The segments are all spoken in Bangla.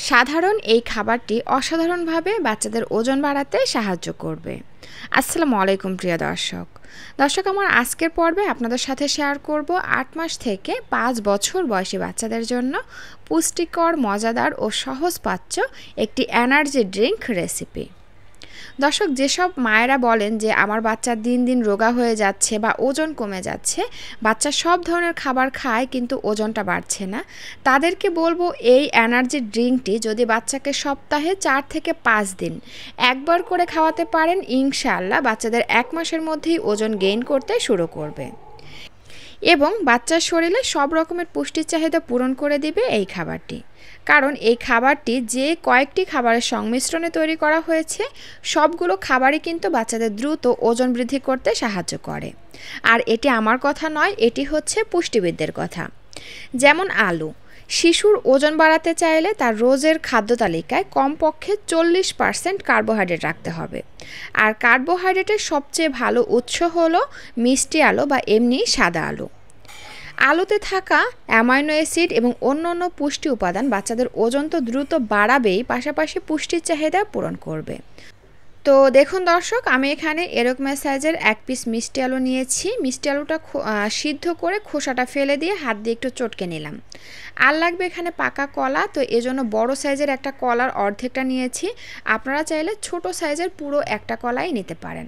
সাধারণ এই খাবারটি অসাধারণভাবে বাচ্চাদের ওজন বাড়াতে সাহায্য করবে। আসসালামু আলাইকুম প্রিয় দর্শক। আমার আজকের পর্বে আপনাদের সাথে শেয়ার করব ৮ মাস থেকে ৫ বছর বয়সী বাচ্চাদের জন্য পুষ্টিকর, মজাদার ও সহজপাচ্য একটি এনার্জি ড্রিঙ্ক রেসিপি। দর্শক, যেসব মায়েরা বলেন যে আমার বাচ্চা দিন দিন রোগা হয়ে যাচ্ছে বা ওজন কমে যাচ্ছে, বাচ্চা সব ধরনের খাবার খায় কিন্তু ওজনটা বাড়ছে না, তাদেরকে বলবো এই এনার্জি ড্রিঙ্কটি যদি বাচ্চাকে সপ্তাহে ৪ থেকে ৫ দিন একবার করে খাওয়াতে পারেন, ইনশাআল্লাহ বাচ্চাদের ১ মাসের মধ্যেই ওজন গেইন করতে শুরু করবে এবং বাচ্চার শরীরে সব রকমের পুষ্টির চাহিদা পূরণ করে দিবে এই খাবারটি। কারণ এই খাবারটি যে কয়েকটি খাবারের সংমিশ্রণে তৈরি করা হয়েছে, সবগুলো খাবারই কিন্তু বাচ্চাদের দ্রুত ওজন বৃদ্ধি করতে সাহায্য করে। আর এটি আমার কথা নয়, এটি হচ্ছে পুষ্টিবিদদের কথা। যেমন আলু, শিশুর ওজন বাড়াতে চাইলে তার রোজের খাদ্য তালিকায় কমপক্ষে 40% কার্বোহাইড্রেট রাখতে হবে। আর কার্বোহাইড্রেটের সবচেয়ে ভালো উৎস হলো মিষ্টি আলু বা এমনি সাদা আলু। আলুতে থাকা অ্যামাইনো অ্যাসিড এবং অন্যান্য পুষ্টি উপাদান বাচ্চাদের ওজন তো দ্রুত বাড়াবেই, পাশাপাশি পুষ্টির চাহিদা পূরণ করবে। তো দেখুন দর্শক, আমি এখানে এরকম সাইজের 1 পিস মিষ্টি আলু নিয়েছি। মিষ্টি আলুটা সিদ্ধ করে খোসাটা ফেলে দিয়ে হাত দিয়ে একটু চটকে নিলাম। আর লাগবে এখানে পাকা কলা, তো এজন্য বড় সাইজের একটা কলার অর্ধেকটা নিয়েছি। আপনারা চাইলে ছোট সাইজের পুরো একটা কলাই নিতে পারেন।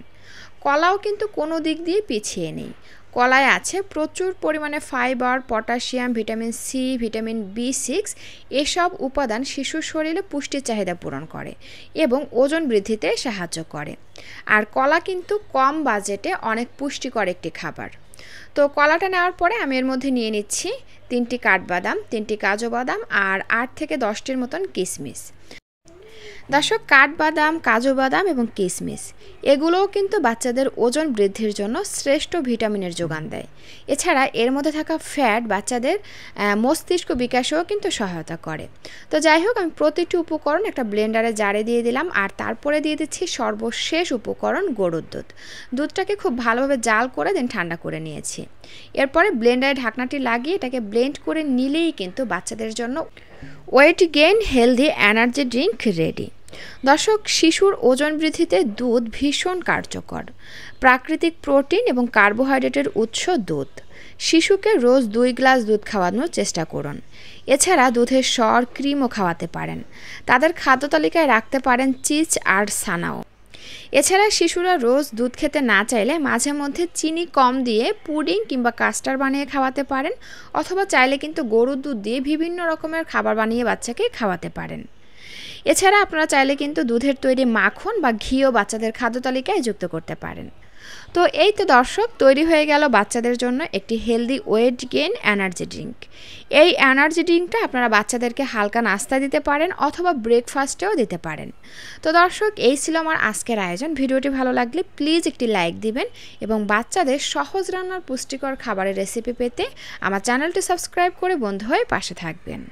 কলাও কিন্তু কোনো দিক দিয়ে পিছিয়ে নেই। কলায় আছে প্রচুর পরিমাণে fibre, potassium, vitamin C, vitamin বি6, এসব উপাদান শিশুর শরীরে পুষ্টির চাহিদা পূরণ করে এবং ওজন বৃদ্ধিতে সাহায্য করে। আর কলা কিন্তু কম বাজেটে অনেক পুষ্টিকর একটি খাবার। তো কলাটা নেওয়ার পরে আমি এর মধ্যে নিয়ে নিচ্ছি 3টি কাঠবাদাম, 3টি কাজু বাদাম আর 8 থেকে 10টির মতন কিশমিশ। দর্শক, কাঠবাদাম, কাজু বাদাম এবং কিশমিশ এগুলোও কিন্তু বাচ্চাদের ওজন বৃদ্ধির জন্য শ্রেষ্ঠ ভিটামিনের যোগান দেয়। এছাড়া এর মধ্যে থাকা ফ্যাট বাচ্চাদের মস্তিষ্ক বিকাশেও কিন্তু সহায়তা করে। তো যাই হোক, আমি প্রতিটি উপকরণ একটা ব্লেন্ডারে জারে দিয়ে দিলাম আর তারপরে দিয়ে দিচ্ছি সর্বশেষ উপকরণ গরুর দুধ। দুধটাকে খুব ভালোভাবে জাল করে দেন ঠান্ডা করে নিয়েছি। এরপরে ব্লেন্ডারে ঢাকনাটি লাগিয়ে এটাকে ব্লেন্ড করে নিলেই কিন্তু বাচ্চাদের জন্য weight gain healthy energy drink ready. দর্শক, শিশুর ওজন বৃদ্ধিতে দুধ ভীষণ কার্যকর। প্রাকৃতিক প্রোটিন এবং কার্বোহাইড্রেটের উৎস দুধ। শিশুকে রোজ 2 গ্লাস দুধ খাওয়ানোর চেষ্টা করুন। এছাড়া দুধের সর, ক্রিমও খাওয়াতে পারেন। তাদের খাদ্য তালিকায় রাখতে পারেন চিজ আর ছানাও। এছাড়া শিশুরা রোজ দুধ খেতে না চাইলে মাঝে মধ্যে চিনি কম দিয়ে পুডিং কিংবা কাস্টার্ড বানিয়ে খাওয়াতে পারেন, অথবা চাইলে কিন্তু গরুর দুধ দিয়ে বিভিন্ন রকমের খাবার বানিয়ে বাচ্চাকে খাওয়াতে পারেন। এছাড়া আপনারা চাইলে কিন্তু দুধের তৈরি মাখন বা ঘিও বাচ্চাদের খাদ্য তালিকায় যুক্ত করতে পারেন। তো এই তো দর্শক, তৈরি হয়ে গেল বাচ্চাদের জন্য একটি healthy weight gain energy drink. এই এনার্জি ড্রিঙ্কটা আপনারা বাচ্চাদেরকে হালকা নাস্তা দিতে পারেন অথবা ব্রেকফাস্টেও দিতে পারেন। তো দর্শক, এই ছিল আমার আজকের আয়োজন। ভিডিওটি ভালো লাগলে প্লিজ একটি লাইক দিবেন এবং বাচ্চাদের সহজ রান্নার পুষ্টিকর খাবারের রেসিপি পেতে আমার চ্যানেলটি সাবস্ক্রাইব করে বন্ধু হয়ে পাশে থাকবেন।